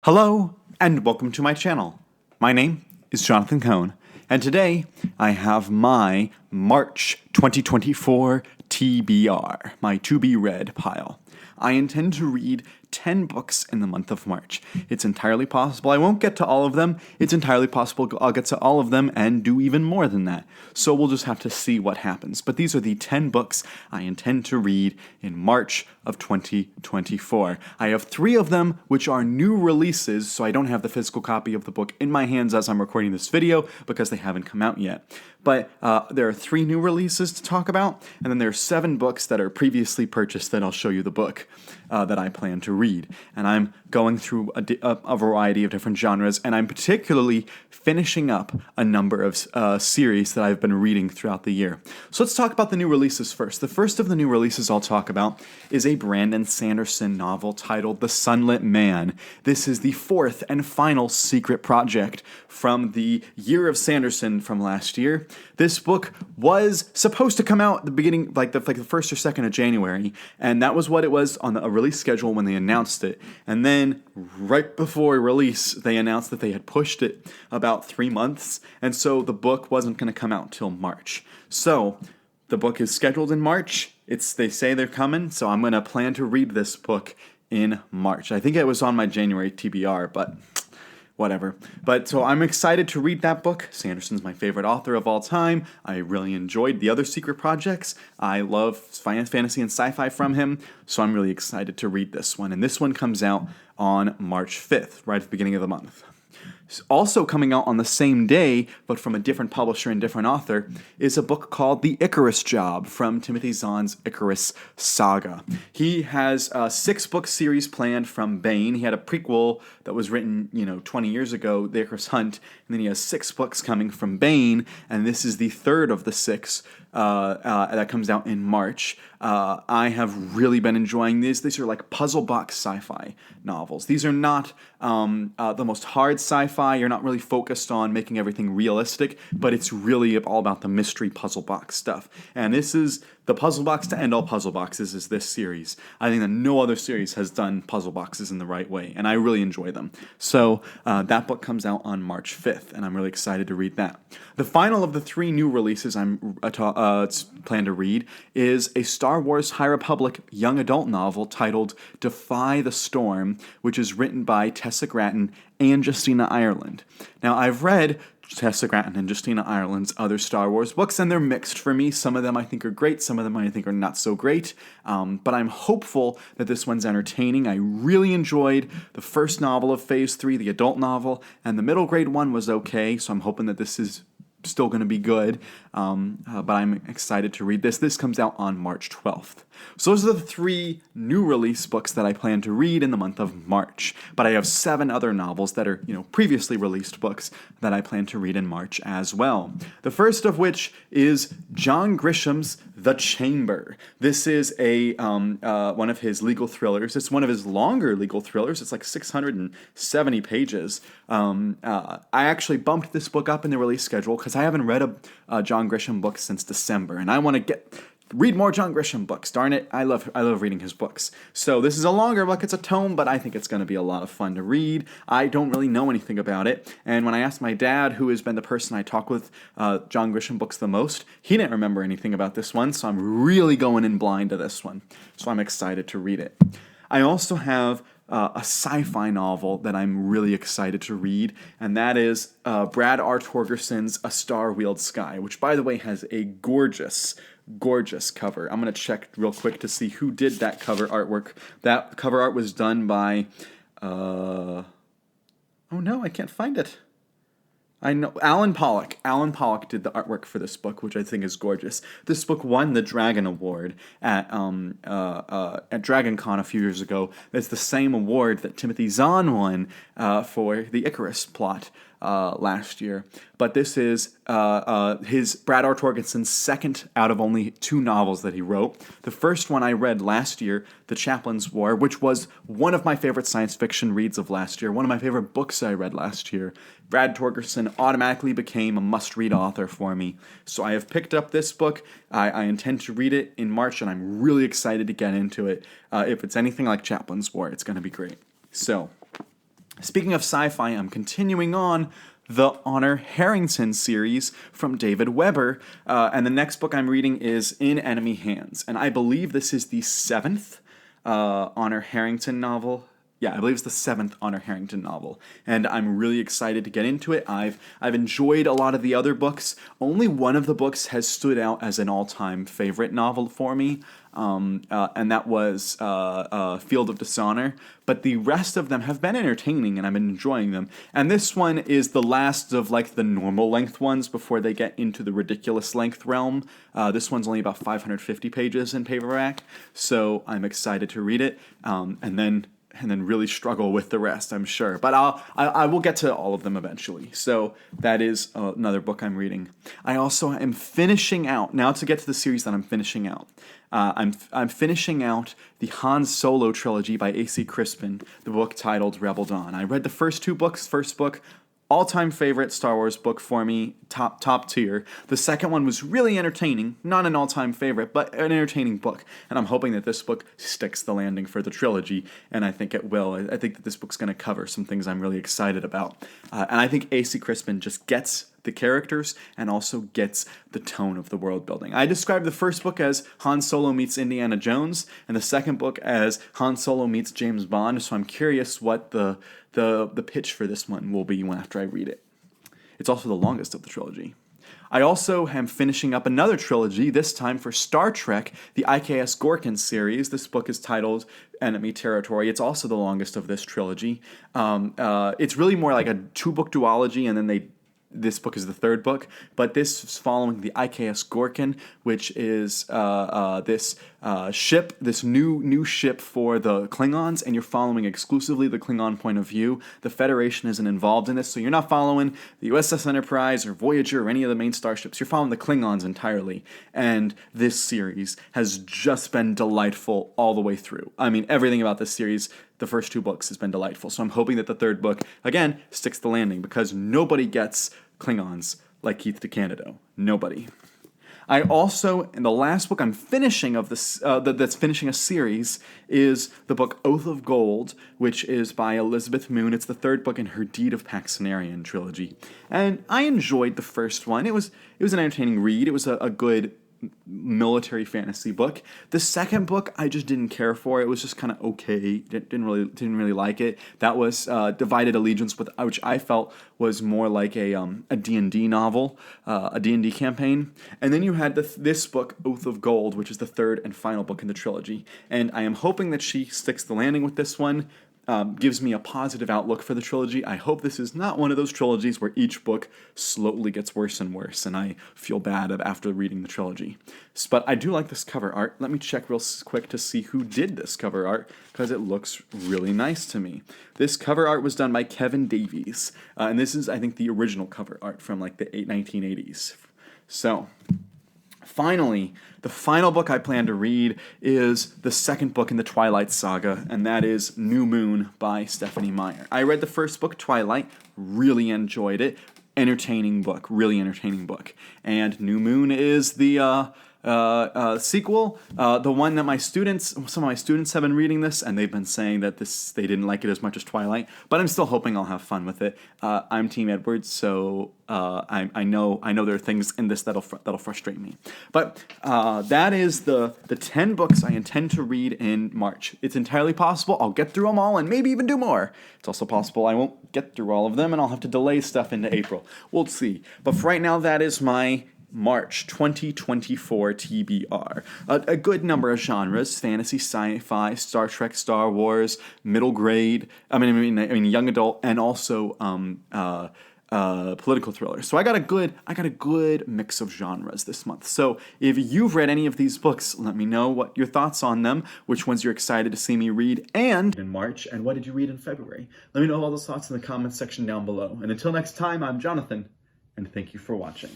Hello, and welcome to my channel. My name is Jonathan Cohn, and today I have my March 2024 TBR, my to-be-read pile. I intend to read 10 books in the month of March. It's entirely possible I won't get to all of them. It's entirely possible I'll get to all of them and do even more than that. So we'll just have to see what happens. But these are the 10 books I intend to read in March of 2024. I have 3 of them which are new releases, so I don't have the physical copy of the book in my hands as I'm recording this video because they haven't come out yet. But there are 3 new releases to talk about, and then there are 7 books that are previously purchased that I'll show you the book that I plan to read. And I'm going through a variety of different genres, and I'm particularly finishing up a number of series that I've been reading throughout the year. So let's talk about the new releases first. The first of the new releases I'll talk about is a Brandon Sanderson novel titled The Sunlit Man. This is the 4th and final secret project from the Year of Sanderson from last year. This book was supposed to come out at the beginning, like the 1st or 2nd of January, and that was what it was on a release schedule when they announced it. And then right before release, they announced that they had pushed it about 3 months, and so the book wasn't going to come out till March. So the book is scheduled in March. They say they're coming, so I'm going to plan to read this book in March. I think it was on my January TBR, but whatever. But so I'm excited to read that book. Sanderson's my favorite author of all time. I really enjoyed the other secret projects. I love fantasy and sci-fi from him, so I'm really excited to read this one. And this one comes out on March 5th, right at the beginning of the month. Also coming out on the same day, but from a different publisher and different author, is a book called The Icarus Job from Timothy Zahn's Icarus Saga. He has a 6-book series planned from Baen. He had a prequel that was written, 20 years ago, The Icarus Hunt, and then he has 6 books coming from Baen, and this is the 3rd of the 6 that comes out in March. I have really been enjoying these. These are like puzzle box sci-fi novels. These are not the most hard sci-fi. You're not really focused on making everything realistic, but it's really all about the mystery puzzle box stuff. And this is the puzzle box to end all puzzle boxes is this series. I think that no other series has done puzzle boxes in the right way, and I really enjoy them. So that book comes out on March 5th, and I'm really excited to read that. The final of the 3 new releases I'm plan to read is a Star Wars High Republic young adult novel titled Defy the Storm, which is written by Tessa Gratton and Justina Ireland. Now, I've read Tessa Gratton and Justina Ireland's other Star Wars books, and they're mixed for me. Some of them I think are great, some of them I think are not so great, but I'm hopeful that this one's entertaining. I really enjoyed the first novel of Phase 3, the adult novel, and the middle grade one was okay, so I'm hoping that this is still going to be good, but I'm excited to read this. This comes out on March 12th. So those are the 3 new release books that I plan to read in the month of March. But I have 7 other novels that are, previously released books that I plan to read in March as well. The first of which is John Grisham's The Chamber. This is a one of his legal thrillers. It's one of his longer legal thrillers. It's like 670 pages. I actually bumped this book up in the release schedule because I haven't read a John Grisham book since December, and I want to read more John Grisham books. Darn it, I love reading his books. So this is a longer book. It's a tome, but I think it's going to be a lot of fun to read. I don't really know anything about it, and when I asked my dad, who has been the person I talk with John Grisham books the most, he didn't remember anything about this one, so I'm really going in blind to this one. So I'm excited to read it. I also have a sci-fi novel that I'm really excited to read, and that is Brad R. Torgerson's A Star Wield Sky, which, by the way, has a gorgeous cover. I'm going to check real quick to see who did that cover artwork. That cover art was done by, oh no, I can't find it. I know Alan Pollock. Alan Pollock did the artwork for this book, which I think is gorgeous. This book won the Dragon Award at DragonCon a few years ago. It's the same award that Timothy Zahn won for the Icarus plot last year. But this is his Brad R. Torgerson's second out of only 2 novels that he wrote. The first one I read last year, The Chaplain's War, which was one of my favorite science fiction reads of last year, one of my favorite books I read last year. Brad Torgerson automatically became a must-read author for me. So I have picked up this book. I intend to read it in March, and I'm really excited to get into it. If it's anything like Chaplain's War, it's going to be great. So Speaking of sci-fi, I'm continuing on the Honor Harrington series from David Weber, and the next book I'm reading is In Enemy Hands, and I believe this is the 7th Honor Harrington novel. Yeah, I believe it's the 7th Honor Harrington novel, and I'm really excited to get into it. I've enjoyed a lot of the other books. Only one of the books has stood out as an all-time favorite novel for me, and that was Field of Dishonor. But the rest of them have been entertaining, and I've been enjoying them. And this one is the last of like the normal length ones before they get into the ridiculous length realm. This one's only about 550 pages in paperback, so I'm excited to read it, and then really struggle with the rest, I'm sure. But I will get to all of them eventually. So that is another book I'm reading. I also am finishing out, now to get to the series that I'm finishing out, I'm finishing out the Han Solo trilogy by A.C. Crispin, the book titled Rebel Dawn. I read the first 2 books. First book, all-time favorite Star Wars book for me, top tier. The second one was really entertaining, not an all-time favorite, but an entertaining book. And I'm hoping that this book sticks the landing for the trilogy, and I think it will. I think that this book's going to cover some things I'm really excited about. And I think A.C. Crispin just gets the characters and also gets the tone of the world building. I described the first book as Han Solo meets Indiana Jones, and the second book as Han Solo meets James Bond, so I'm curious what the pitch for this one will be after I read it. It's also the longest of the trilogy. I also am finishing up another trilogy, this time for Star Trek, the IKS Gorkin series. This book is titled Enemy Territory. It's also the longest of this trilogy. It's really more like a 2-book duology, and then this book is the 3rd book, but this is following the IKS Gorkin, which is this ship, this new ship for the Klingons, and you're following exclusively the Klingon point of view. The Federation isn't involved in this, so you're not following the USS Enterprise or Voyager or any of the main starships. You're following the Klingons entirely, and this series has just been delightful all the way through. I mean, everything about this series, the first 2 books, has been delightful. So I'm hoping that the 3rd book, again, sticks the landing, because nobody gets Klingons like Keith DeCandido. Nobody. I also, in the last book I'm finishing of this, that's finishing a series, is the book Oath of Gold, which is by Elizabeth Moon. It's the 3rd book in her Deed of Paxenarian trilogy. And I enjoyed the first one. It was an entertaining read. It was a good military fantasy book. The second book I just didn't care for. It was just kind of okay. Didn't really like it. That was Divided Allegiance, which I felt was more like a D&D novel, a D&D campaign. And then you had this book, Oath of Gold, which is the 3rd and final book in the trilogy. And I am hoping that she sticks the landing with this one. Gives me a positive outlook for the trilogy. I hope this is not one of those trilogies where each book slowly gets worse and worse, and I feel bad after reading the trilogy. But I do like this cover art. Let me check real quick to see who did this cover art, because it looks really nice to me. This cover art was done by Kevin Davies, and this is, I think, the original cover art from like the 1980s. So, finally, the final book I plan to read is the 2nd book in the Twilight Saga, and that is New Moon by Stephanie Meyer. I read the first book, Twilight, really enjoyed it. Entertaining book, really entertaining book. And New Moon is the sequel, the one that some of my students have been reading this, and they've been saying that they didn't like it as much as Twilight, but I'm still hoping I'll have fun with it. I'm Team Edwards, so I know there are things in this that'll frustrate me. But that is the 10 books I intend to read in March. It's entirely possible I'll get through them all and maybe even do more. It's also possible I won't get through all of them and I'll have to delay stuff into April. We'll see. But for right now, that is my March 2024 TBR. A good number of genres: fantasy, sci-fi, Star Trek, Star Wars, middle grade. I mean, young adult, and also political thriller. So I got a good mix of genres this month. So if you've read any of these books, let me know what your thoughts on them, which ones you're excited to see me read, and in March, and what did you read in February? Let me know all those thoughts in the comments section down below. And until next time, I'm Jonathan, and thank you for watching.